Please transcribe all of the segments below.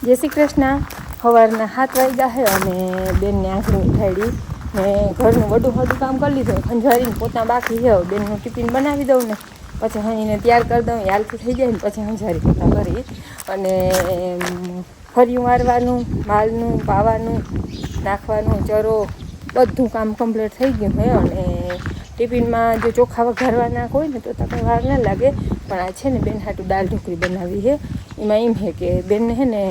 જય શ્રી કૃષ્ણ. સવારના 7 વાગ્યા છે અને બેનને આંખની ઉઠાડી ને ઘરનું વડું કામ કરી લીધું. ખંજવારીને પોતા બાકી છે. બેનનું ટિફિન બનાવી દઉં ને પછી હણીને તૈયાર કરી દઉં. યાલથી થઈ જાય ને પછી ખંજવારી પોતા કરી અને ફર્યું વારવાનું, માલનું પાવાનું, નાખવાનું, ચરો બધું કામ કમ્પ્લીટ થઈ ગયું છે. અને ટિફિનમાં જો ચોખા વઘારવાના હોય ને તો કંઈ વાર ના લાગે. પણ આ છે ને બેન હાટું દાળ ઢોકળી બનાવી છે. એમાં એમ છે કે બેનને છે ને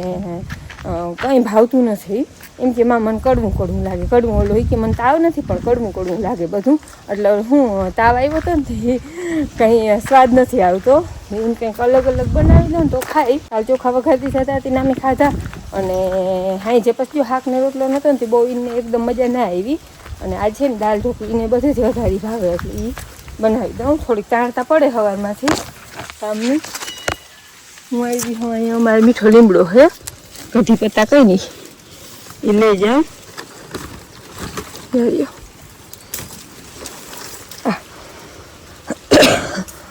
કંઈ ભાવતું નથી. એમ કે એમાં મને કડવું લાગે. કડવું ઓલું કે મને તાવ નથી પણ કડવું લાગે બધું. એટલે હું તાવ આવ્યો હતો ને કંઈ સ્વાદ નથી આવતો. એમ કંઈક અલગ બનાવી દઉં ને તો ખાઈ. હાલ ચોખા વઘારતી જતા હતી નામે ખાધા. અને હાઈ જે પછી શાકને રોટલો નહોતો ને તે બહુ એને એકદમ મજા ના આવી. અને આ છે ને દાળ ઢોકળીને બધે જ વધારી ભાવે એટલે એ બનાવી દઉં. થોડીક તાણતા પડે સવારમાંથી કામની. હું આવી હું અહીંયા અમારે મીઠો લીમડો છે, કઢી પત્તા કંઈ નહીં, એ લઈ જાઉં.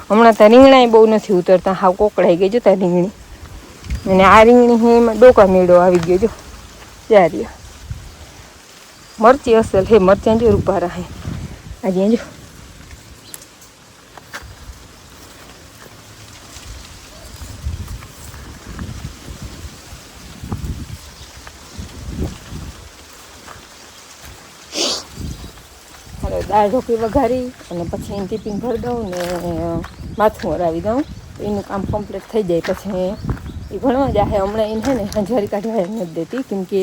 હમણાં ત્યાં રીંગણા બહુ નથી ઉતરતા, હાવ કોકડાઈ ગઈ જો ત્યાં રીંગણી. અને આ રીંગણી છે એમાં ડોકા મેળો આવી ગયો જો ત્યારે. મરચી અસલ હે, મરચાં જો રૂપારા હે આજે જો. દાળ ઢોકળી વઘારી અને પછી એને ટિફિન ભરી દઉં ને માથું હરાવી દઉં. એનું કામ કમ્પ્લીટ થઈ જાય પછી એ ભણવા જાય. હમણાં એને છે ને હંજારી કાઢવા નથી દેતી કેમ કે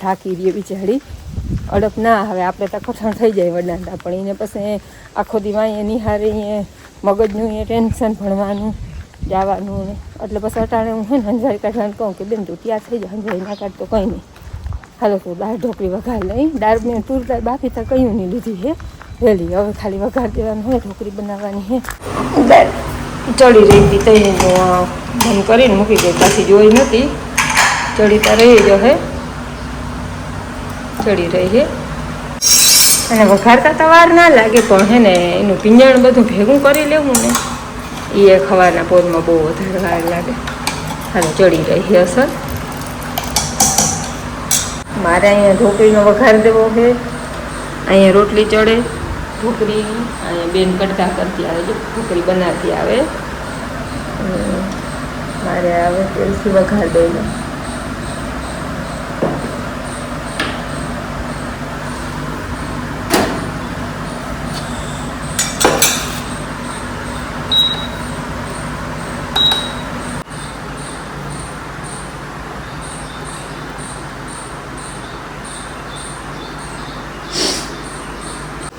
થાકી રહી બિચારી, અડપ ના આવે. આપણે તો કઠણ થઈ જાય વડાંડા, પણ એને પછી આખો દીવા એ નિહારી એ મગજનું એ ટેન્શન ભણવાનું જવાનું ને એટલે પછી અટાણે હું છે ને હંજારી કાઢવાનું કહું કે બેન તું ત્યાં થઈ જાય, હંજારી ના કાઢતો કંઈ નહીં. હાલો તો દાળ ઢોકળી વઘાર લઈ. દાળ મેં તુર દાળ બાફી તો કયું નહીં લીધી છે વહેલી. હવે ખાલી વઘાર દેવાનું હોય, ઢોકળી બનાવવાની છે. દાળ ચડી રહી હતી તઈ બંધ કરીને મૂકી ગઈ, પાછી જોઈ નહોતી. ચડીતા રહી જ હે, ચડી રહી છે. અને વઘારતા તો વાર ના લાગે પણ હે ને એનું પીંજણ બધું ભેગું કરી લેવું ને એ ખવાના પોરમાં બહુ વધારે વાર લાગે. હાલો ચડી રહી છે અસર. મારે અહીંયા ઢોકળીનો વઘાર દેવો છે. અહીંયા રોટલી ચડે, ઢોકળી અહીંયા બેન કડકા કરતી આવે જો, ઢોકળી બનાવતી આવે. મારે આવે તેલથી વઘાર દેલો.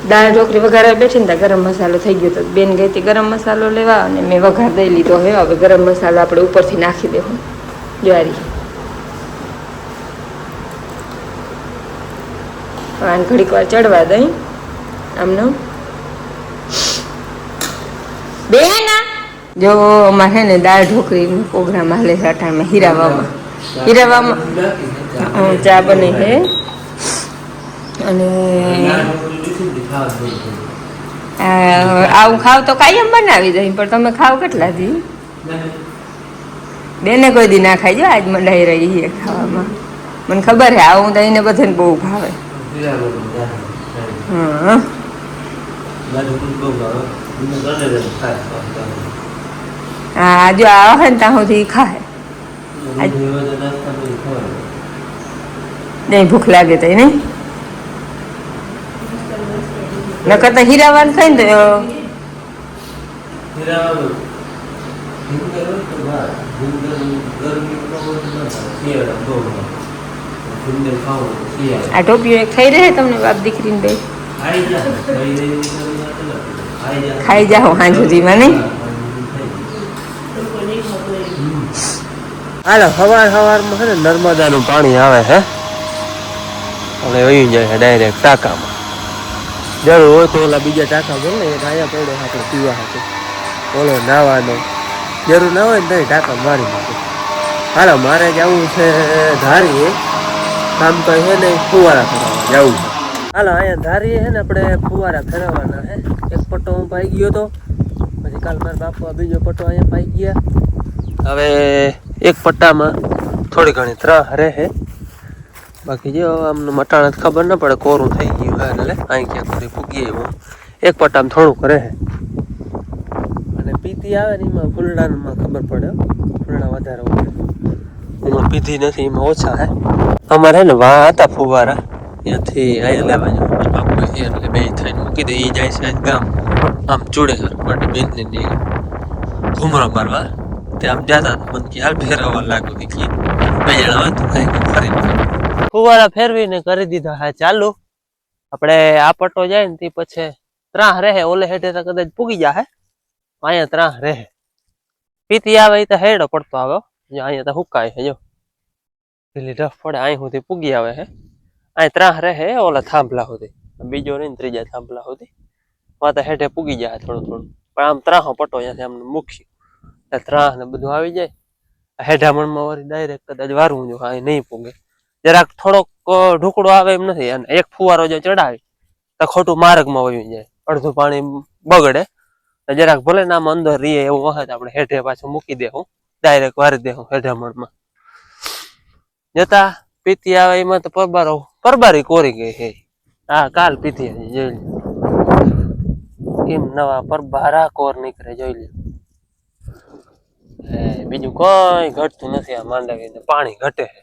દાળ ઢોકળી વઘારવા બેઠી ને ગરમ મસાલો થઈ ગયો. તો બેન ગઈ હતી ગરમ મસાલો લેવા અને મેં વઘાર દઈ લીધો હવે. હવે ગરમ મસાલો આપણે ઉપરથી નાખી દેવું. જ્વારી આને ઘડીક વાર ચડવા દઈ આમનો. બેના જો અમારે છે ને દાળ ઢોકળીનો પ્રોગ્રામ હાલે છે અટાણમાં હીરાવામાં ચા બની છે. અને આવું ખાવ તો કાયમ બનાવી દઈ, પણ તમે ખાવ કેટલા દી? બેને કોઈ દી ના ખાઈ જો, આજ મંડાઈ રહી છે ખાવામાં. મને ખબર છે આવું દઈને બધાને બહુ ભાવે. હા જો આવે ને ત્યાં સુધી ખાય. નહીં ભૂખ લાગે તો નહીં નકર તો હીરાવાન ખાઈ ને આ ટોપીઓ એક ખાઈ રહે તમને બાપ દીકરીને બે ખાઈ જાઓ હાં સુધીમાં નહીં. હાલો સવારમાં છે ને નર્મદાનું પાણી આવે છે એટલે વહી જાય છે ડાયરેક્ટ ટાંકામાં. જરૂર હોય તો ઓલા બીજા ટાંકા બોલ ને એક અહીંયા પડ્યો આપણે પીવા હતું, ઓલો નાવાનો જરૂર ના હોય ને તો ટાંકા મારી નાખે. હાલો મારે જવું છે ધારીએ, કામ તો છે ને ફુવારા ફેરવવા જવું છે. હાલો અહીંયા ધારીએ છે ને આપણે ફુવારા ફેરવવાના છે. એક પટ્ટો હું પાઈ ગયો હતો, પછી કાલ મારા બાપા બીજો પટ્ટો અહીંયા પાઈ ગયા. હવે એક પટ્ટામાં થોડી ઘણી ત્રાહ રહે. બાકી જો આમને મટાણા ખબર ન પડે કોરું થઈ ગયું હે એટલે અહીં ક્યાંક સુધી ફૂગીએ હું એક પટ્ટામાં થોડુંક રહે. અને પીતી આવે ને એમાં ફૂલડામાં ખબર પડે ફૂલડા વધારે હોય. એમાં પીધી નથી એમાં ઓછા હે. અમારે ને વાહ હતા ફુવારા ત્યાંથી અહીંયા લેવા જવાનું બાપુ એટલે બે થઈને મૂકી દે. એ જાય છે ગામ આમ ચૂડે માટે બેનને ઘુમરો મારવા ત્યાં આમ જતા મને કે હાલ ફેરવવા લાગુ કે બે જણા હોય તો કઈ ફરી ફુવારા ફેરવીને કરી દીધા હા ચાલુ. આપણે આ પટ્ટો જાય ને તે પછી ત્રાહ રહે ઓલે હેઠે તો કદાચ પૂગી જાય અહીંયા ત્રાહ રહે. પીતી આવે એ તો હેડો પડતો આવે અહીંયા તો હુકાય છે જો પેલી રફ પડે અહીં સુધી પૂગી આવે હે. અહીં ત્રાહ રહે ઓલા થાંભલા સુધી બીજો નહીં ત્રીજા થાંભલા સુધી તો હેઠે પૂગી જાય થોડું થોડું. પણ આમ ત્રાહો પટ્ટો અહીંયાથી આમ મૂકી ત્રાહ ને બધું આવી જાય. હેઠામણમાં વળી ડાયરેક્ટ કદાચ વારવું જો અહીં નહીં પૂગે. જરાક થોડોક ઢુકડો આવે એમ નથી અને એક ફુવારો જો ચડાવી તો ખોટું માર્ગમાં વયું જાય અડધું પાણી બગડે. જરાક ભલે ને આમ અંદર રીએ એવું વખત આપણે હેઠે પાછું મૂકી દેવું ડાયરેક્ટ વારી દેવું હેઠામણમાં જતા. પીતી આવે એમાં તો પરબારી કોરી ગઈ હે. હા કાલ પીતી જોઈ લે કેમ નવા પરબારા કોર નીકળે જોઈ લે. બીજું કઈ ઘટતું નથી. આ માંડવીને પાણી ઘટે છે.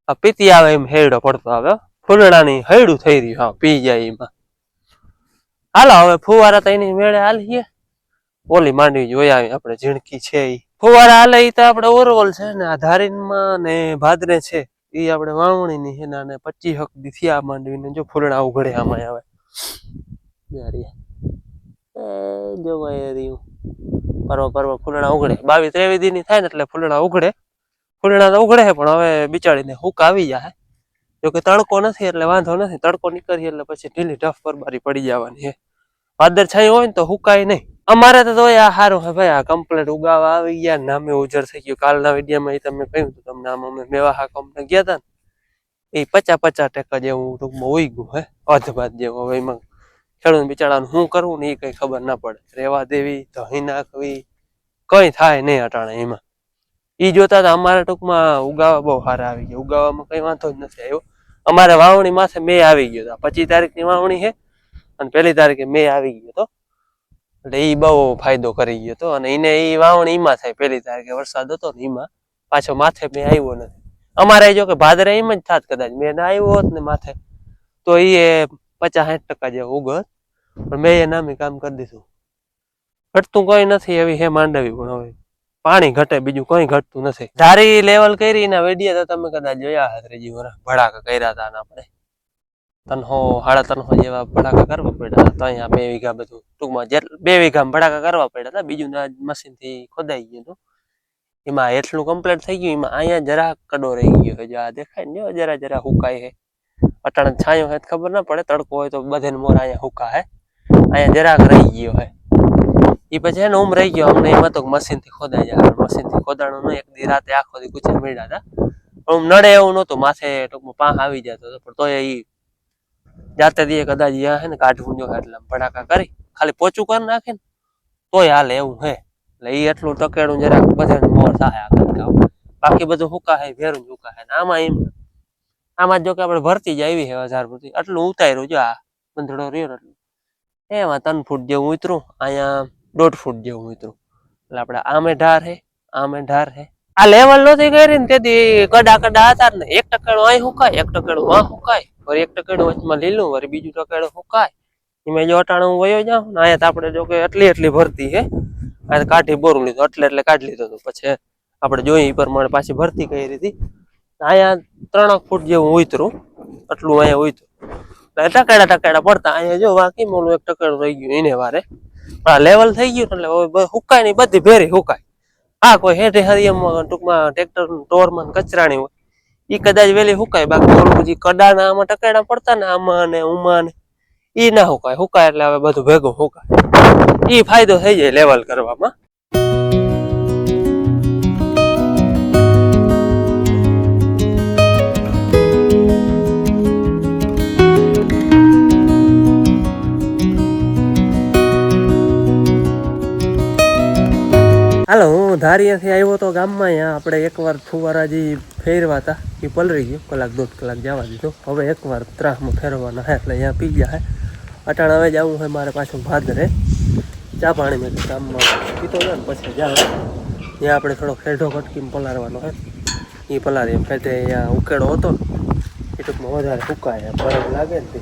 આ પીતી આવે એમ હેડો પડતો આવે ફૂલડાની હૈડું થઈ રહ્યું હા પી જાય એમાં. હાલો હવે ફુવારા તો એની મેળે હાલીએ. ઓલી માંડવી જોઈ આવી આપણે ઝીણકી છે એ ફુવારા હાલે એ તો આપણે ઓરવલ છે ને આ ધારીનમાં ને ભાદરે છે એ આપણે વાવણી ની છે ને 25 હક દી થયા માંડવીને જો ફૂલડા ઉઘડે આમાં આવે જોવાય રહ્યું પરવા ફૂલડા ઉઘડે 22-23 દી ની થાય ને એટલે ફૂલડા ઉઘડે. ફૂલડા તો ઉઘડે પણ હવે બિચાડીને હુક આવી જાય. જોકે તડકો નથી એટલે વાંધો નથી. તડકો નીકળીએ એટલે પછી ઢીલી ઢફ પરબારી પડી જવાની છે. વાદળ છાયું હોય ને તો હુકાય નહીં. અમારે તો આ સારું હે ભાઈ આ કમ્પ્લેટ ઉગાવા આવી ગયા નામે ઉજર થઈ ગયું. કાલના વિડીયોમાં તમે કહ્યું હતું તમને આમ અમે મેવા હાક અમને ગયા હતા ને એ 50% જેવું ટૂંકમાં ઉઈ ગયું હે અધબાદ જેવું. હવે એમાં ખેડૂત બિચારાનું શું કરવું ને એ કઈ ખબર ના પડે. રેવા દેવી ધહી નાખવી કઈ થાય નહીં અટાણે એમાં. ઈ જોતા હતા અમારે ટૂંકમાં ઉગાવા બહુ સારા આવી ગયા. ઉગાવામાં કઈ વાંધો જ નથી આવ્યો. અમારે વાવણી માથે મે આવી ગયો હતો. 25 તારીખની વાવણી છે અને 1 તારીખે મે આવી ગયો હતો એટલે ઈ બહુ ફાયદો કરી ગયો હતો. અને એને ઈ વાવણી એમાં થાય 1 તારીખે વરસાદ હતો ને એમાં પાછો માથે મે આવ્યો નથી. અમારે જો કે ભાદરે એમ જ થાત કદાચ મેં આવ્યો હોત ને માથે તો એ 50-60% જેવું ઉગત. પણ મેં એ નામી કામ કરી દીધું. ઘટતું કઈ નથી એવી હે માંડવી પણ હવે પાણી ઘટે બીજું કઈ ઘટતું નથી. ધારી લેવલ કરી ના વેડિયા તો તમે કદાચ જોયા હતા 3જી વર્ષ ભડાકા કર્યા હતા આપણે 300-3.5 જેવા ભડાકા કરવા પડ્યા હતા. અહીંયા 2 વીઘા બધું ટૂંકમાં 2 વીઘામાં ભડાકા કરવા પડ્યા હતા. બીજું મશીન થી ખોદાઈ ગયું હતું એમાં એટલું કમ્પ્લીટ થઈ ગયું. એમાં અહીંયા જરા કડો રહી ગયો છે. આ દેખાય ને જરા જરા હુકાય છે. અટાણે છાંયો હોય ખબર ના પડે. તડકો હોય તો બધે મોર અહીંયા હુકા હે. અહીંયા જરાક રહી ગયો હે એ પછી એને રહી ગયો. અમને એમાં તો મશીન થી ખોદાઈ જાય. મશીન થી ખોદાણો નહીં. એક દી રાતે આખો દી કુચે મળ્યા હતા. નડે એવું નહોતું. માથે ટૂંકમાં પાંખ આવી જતો હતો પણ તોય એ જાતે દીએ કદાચ હે ને કાઢવું જો એટલે ભડાકા કરી ખાલી પોચું કરી નાખે ને તોય હાલે એવું હે. એટલે એ એટલું ટકેડું જરાક બધાને મોર થાય. બાકી બધું હુકા હે ભેરું હુકા હે. આમાં એમ આમાં જો કે આપણે ભરતી જ આવી છે 1000 ભરતી આટલું ઉતાર્યું જો આ બંધડો રહ્યો એટલું એમાં 3 ફૂટ જેવું ઉતરું. અહીંયા 1.5 ફૂટ જેવું ઉતરું. એટલે આપણે આમે ઢાર હે આમે ઢાર હે. આ લેવલ નહોતી કરી ને તેથી કડા હતા ને 1 ટકેડું અહીં હુકાય 1 ટકેડું વાં હુકાય વળી 1 ટકેડું વચમાં લીલું વળી બીજું ટકેડું હુકાય. એમાં જો અટાણે હું વયો જાઉં ને અહીંયા તો આપણે જો કે એટલી ભરતી હે. આ કાઢી બોરું લીધું એટલે કાઢી લીધું હતું. પછી આપણે જોઈએ એ પ્રમાણે પાછી ભરતી કરી હતી. અહીંયા 3 ફૂટ જેવું ઉતરું આટલું અહીંયા ઉતરું ટકેડા પડતા અહીંયા જો વાકી મોલું 1 ટકેડું રહી ગયું એને વારે. પણ લેવલ થઈ ગયું એટલે હુકાય નહીં બધી ભેરી હુકાય. હા કોઈ હેઠે હરિયમમાં ટૂંકમાં ટ્રેક્ટર ટોરમાં કચરાણી હોય એ કદાચ વેલી હુકાય. બાકી ઓલું જે કડાના આમાં ટકેડા પડતા ને આમાં ને ઉમાં ને એ ના હુકાય. હુકાય એટલે હવે બધું ભેગું હુકાય. એ ફાયદો થઈ જાય લેવલ કરવામાં. હાલો હું ધારીયાથી આવ્યો તો ગામમાં અહીંયા આપણે એકવાર ફુવારા જે ફેરવા હતા એ પલરી ગયો, કલાક દોઢ કલાક જવા દીધો. હવે એકવાર ત્રાસમાં ફેરવાના હે એટલે અહીંયા પી ગયા હે. અટાણ હવે જવું હોય મારે પાછું ભાદરે ચા પાણી મેં ગામમાં પીતો જાય ને પછી જાવ ત્યાં આપણે થોડો ખેઢો કટકીને પલાળવાનો હે. એ પલારી ફેટે અહીંયા ઉકેડો હતો એ ટૂંકમાં વધારે સુકાય બરફ લાગે ને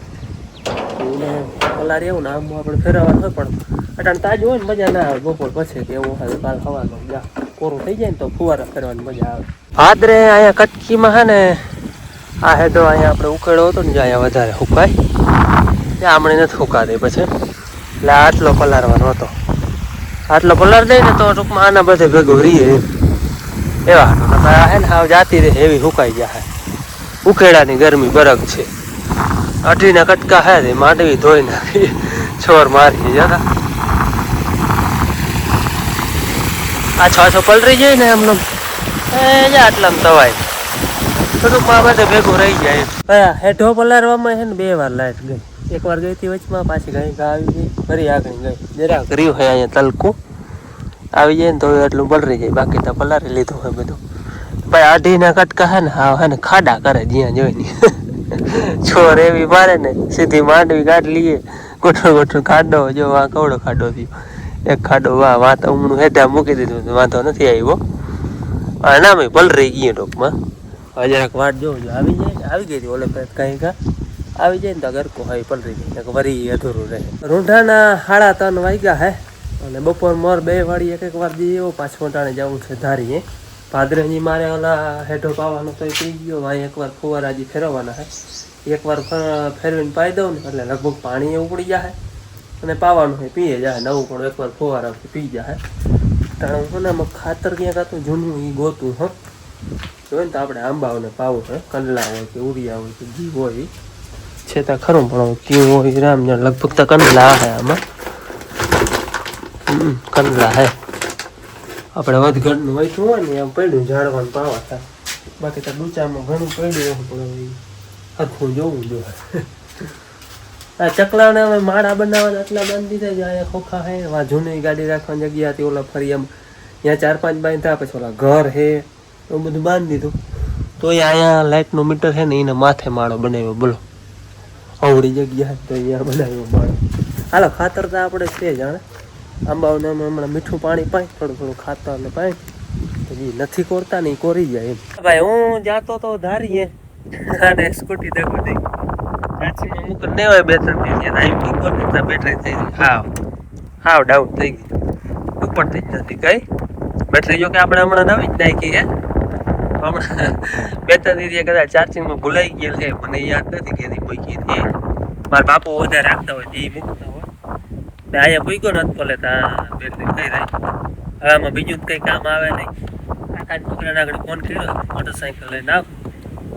એને પલારી એવું ને આમ આપણે ફેરવવાનું હોય પણ અટાણ તાજું હોય ને મજા ના આવે. બપોર પછી કે એવું હોય કાલ હવાનો જા કોરું થઈ જાય ને તો ફુવારા ફેરવાની મજા આવે. ભાદરે અહીંયા કટકીમાં હે ને આ હેડો અહીંયા આપણે ઉકેડો હતો ને અહીંયા વધારે સુકાય ત્યાં હમણાં નથી સુકાતી પછી એટલે આટલો પલારવાનો હતો. આટલો પલાર દઈ ને તો ટૂંકમાં આના બધે ભેગું રહીએ એવા હે ને હાવ જાતી રહે એવી સુકાઈ જાય. ઉકેડાની ગરમી બરફ છે. અઢીના કટકા હે ને માંડવી ધોઈ નાખી છોર મારી જતા આ છ પલરી જાય ને એમનો આટલામાં તવાય ટૂંકમાં બધે ભેગું રહી જાય. હેઠો પલારવામાં છે ને 2 વાર લાઈટ ગઈ. એકવાર ગઈ હતી વચમાં પાછી ગઈ આવી ગઈ ફરી આગળ ગઈ જરા કર્યું હોય અહીંયા તલકું આવી જાય ને તો એટલું પલરી જાય. બાકી તો પલારી લીધું હોય બધું. ભાઈ અઢીના કટકા હે ને હા હે ને ખાડા કરે જ્યાં જોઈ છોર એવી મારે ને સીધી માંડવી કાઢ લઈએ ગોઠું ખાડો જો આ કવડો ખાડો થયો એક ખાડો વાહ તો હું હેઠા મૂકી દીધું વાંધો નથી આવ્યો. ના મેં પલરી ગઈ ટૂંકમાં જરાક વાટ જોઉં આવી જાય આવી ગઈ હતી ઓલે કંઈ આવી જાય ને તો ગરકો હોય પલરી જાય વરી અધૂરું રહે. રૂંઢાના 3:30 વાગ્યા હે અને બપોર મોર 2 વાળી એક વાર જઈએ એવો પાછું ટાણે જવું છે ધારીએ. ભાદરેજી મારે ઓલા હેઠો પાવાનો તો એ પી ગયો. અહીં એકવાર ફુવારાજી ફેરવવાના હે. એકવાર ફેરવીને પાઈ દઉં ને એટલે લગભગ પાણી ઉપડી જાય અને પાવાનું હોય પીએ જાય. નવું પણ એકવાર ફુવારાથી પી જાય. કારણ હું ને ખાતર ક્યાંક હતું જૂનું એ ગોતું હં જોઈ ને તો આપણે આંબાઓને પાવું હોય કંડલા હોય કે ઉરિયા હોય કે ઘી હોય છે તો ખરું પણ ક્યું હોય રામ જાણ લગભગ તો કંડલા હે આમાં કંડલા હે. આપણે વધઘટનું વહીતું હોય ને એમ પડ્યું ઝાડવાનું પાવા થાય. બાકી તો ડૂચામાં ઘણું પડ્યું પણ હરખું જોવું જોઈએ. આ ચકલાને અમે માળા બનાવવાના એટલા બાંધી દીધા છે. અહીંયા ખોખા હે વા જૂની ગાડી રાખવાની જગ્યા હતી ઓલા ફરી એમ ત્યાં 4-5 બાંધ્યા પછી ઓલા ઘર હે એવું બધું બાંધી દીધું. તો અહીંયા લાઇટનું મીટર છે ને એને માથે માળો બનાવ્યો. બોલો અવળી જગ્યા તો અહીંયા બનાવ્યો માળો. હાલો ખાતર તો આપણે છે જાણે આંબાઓને અમે હમણાં મીઠું પાણી પાય થોડું ખાતર ને પાય હજી નથી કોરતા ને એ કોરી જાય એમ. ભાઈ હું જાતો તો ધારીએ અને સ્કૂટી દેખો દઈ સાચીમાં મૂક ને હોય 2-3 દિવસ આવી ગઈ બેટરી થઈ ગઈ હાવ ડાઉન થઈ ગઈ ઉપર થઈ જ નથી કઈ બેટરી જો કે આપણે હમણાં નવી જ નાખી હે હમણાં 2-3 દિવસ કદાચ ચાર્જિંગમાં ભૂલાઈ ગયેલ છે મને યાદ નથી કે મૂકી હતી. મારા બાપુ વધારે રાખતા હોય એ મૂકતા હોય અહીંયા મૂક્યો નથી તો લેતા બેટરી થઈ જાય. હવે આમાં બીજું કંઈ કામ આવે નહીં. આખા છોકરાને આગળ ફોન કર્યો મોટરસાઇકલ લઈને આવ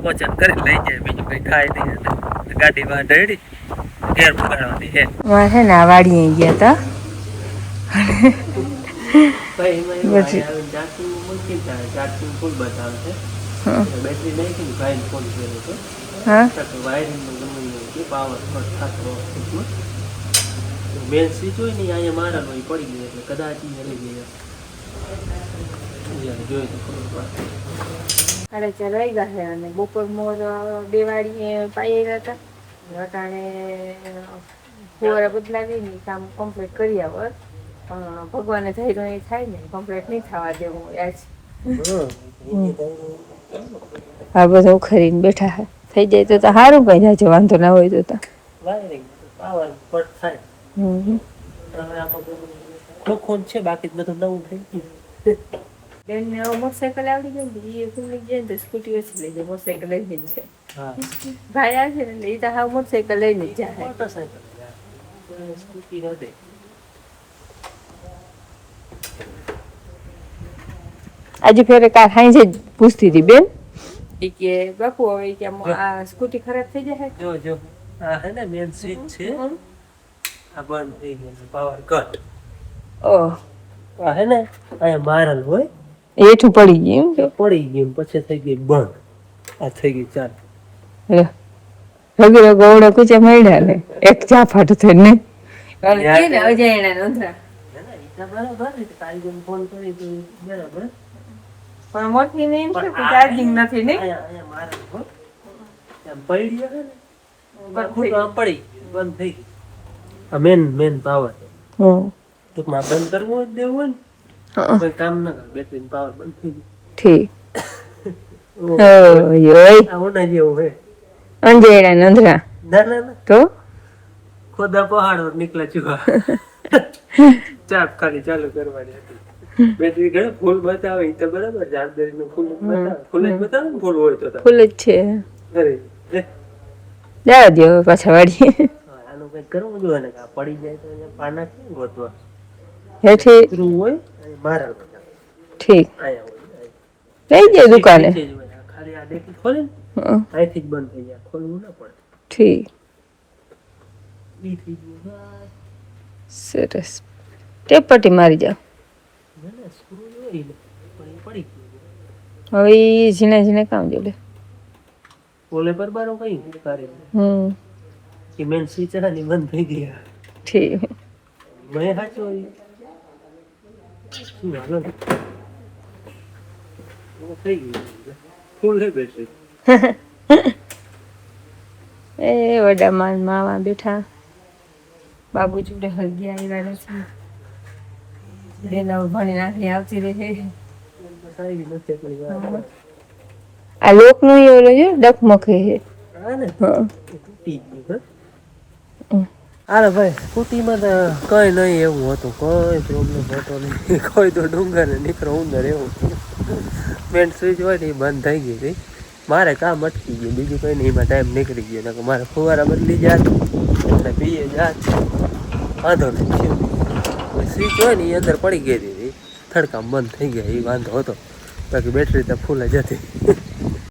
વચન કરી લઈ જાય બીજું કંઈ ખાય નહીં. ગાડી બહાર ઢળી ઘેર પકડવાની છે. છે ને આ વાડીએ ગયા હતા ચાર્જિંગ ફૂલ બતાવે છે. બેટરી નાખી ને ભાઈને ફોન કર્યો હતો વાયરિંગમાં ગમે પાવર થતો મેન સ્વિચ હોય ને અહીંયા મારાનો એ પડી ગયો એટલે કદાચ હલી ગયા જોઈ તો ખબર પડે. 4:30 વાગ્યા છે અને બપોર મોર 2 વાળીએ પાઈ હતા. અટાણે ફુવારા બદલાવીને કામ કમ્પ્લીટ કરી આવે પણ ભગવાને ધાર્યું એ થાય ને કમ્પ્લીટ નહીં થવા દેવું આજ. આ બધું ખરીને બેઠા હે થઈ જાય તો સારું કઈ જાય વાંધો ના હોય તો પાવર પટ થાય. ખોખોન છે બાકી બધું નવું થઈ ગયું. બેન ને મોટરસાઇકલ આવડી ગઈ એ ખુલ્લી જાય ને તો સ્કૂટી ઓછી લઈ જાય મોટરસાઇકલ લઈને જ છે. ભાઈ આવે છે ને એ તો હા મોટરસાઇકલ લઈને જ જાય. મોટરસાઇકલ સ્કૂટી નથી. આજે ફેરે કાર હાઈ જ પૂછતી હતી બેન કે બાપુ હવે કે આ સ્કૂટી ખરાબ થઈ જાય. જો આ હે ને મેન સ્વિચ છે આ બંધ થઈ ગયું પાવર કટ. ઓહ આ હે ને અહીંયા મારલ હોય એઠું પડી ગયું એમ પડી ગયું પછી થઈ ગઈ બંધ. આ થઈ ગઈ ચાલ રગડો ગવડો કુચે મળ્યા ને એક ચા ફાટ થઈને ને અજયણા નોંધરા બરાબર ને કારીગર ફોન કરી તો બરાબર પણ મોટી ને એમ છે કે ચાર્જિંગ નથી ને અહીંયા મારે હો આમ પડી ગયો ને પર ખોટું આમ પડી બંધ થઈ ગઈ આ મેન પાવર ટૂંકમાં બંધ કરવું જ દેવું હોય ને કોઈ કામ ના કરે બેટરી પાવર બંધ થઈ ઠીક ગઈ આ ઓના જેવું હે અંજેડા નંદરા ના તો ખોદા પહાડો નીકળે ચુવા ચાપ ખાલી ચાલુ કરવાની હતી બેટરી ઘણો ફૂલ બતાવે ઈ તો બરાબર ચાર્જર નું ફૂલ બતાવે ફૂલ જ બતાવે ને ફૂલ હોય તો ફૂલ જ છે અરે જા દો પાછા વાળી આનું કઈ કરવું જોઈએ ને આ પડી જાય તો અહીંયા પાના કેમ ગોતવા હેઠી ત્રુ હોય અને મારા ઠીક આયા હોય લઈ જાય દુકાને નીચે જ હોય. ખાલી આ ડેકી ખોલે ને અહીંથી જ બંધ થઈ જાય ખોલવું ના પડે ઠીક ઈ થઈ ગયું સરસ તે પટ્ટી મારી જાઓ ના સ્ક્રૂ હોય ને પણ ઈ પડી ગયું હવે ઈ ઝીણે ઝીણે કામ જોડે ઓલે પર બારો કઈ કરે કે મેન સ્વિચ ની બંધ થઈ ગયા ઠીક મેં સાચો શું હાલો ને થઈ ગયું ફૂલ હે બેટરી એ વડા મામા બેઠા બાબુ જોડે હલદી આવ્યા છે બેના ભણી નાખી આવતી રહે સારી નથી એટલી વાર આ લોક નું ઓલો છે ડકમકે છે હા ને હા તૂટી ગયું અરે ભાઈ સ્કૂટીમાં તો કઈ નહીં એવું હતું કોઈ પ્રોબ્લેમ હતો નહીં કોઈ તો ડુંગર ને નીકળો ઉંદર એવું મેન સ્વિચ હોય ને એ બંધ થઈ ગઈ હતી મારે કામ અટકી ગયું બીજું કંઈ નહીં એમાં ટાઈમ નીકળી ગયો ને મારે ફુવારા બદલી જાત એટલે પીએ જાત વાંધો નહીં સ્વિચ હોય ને એ અંદર પડી ગઈ હતી થડકામ બંધ થઈ ગયા એ વાંધો હતો બાકી બેટરી તો ફૂલ જ હતી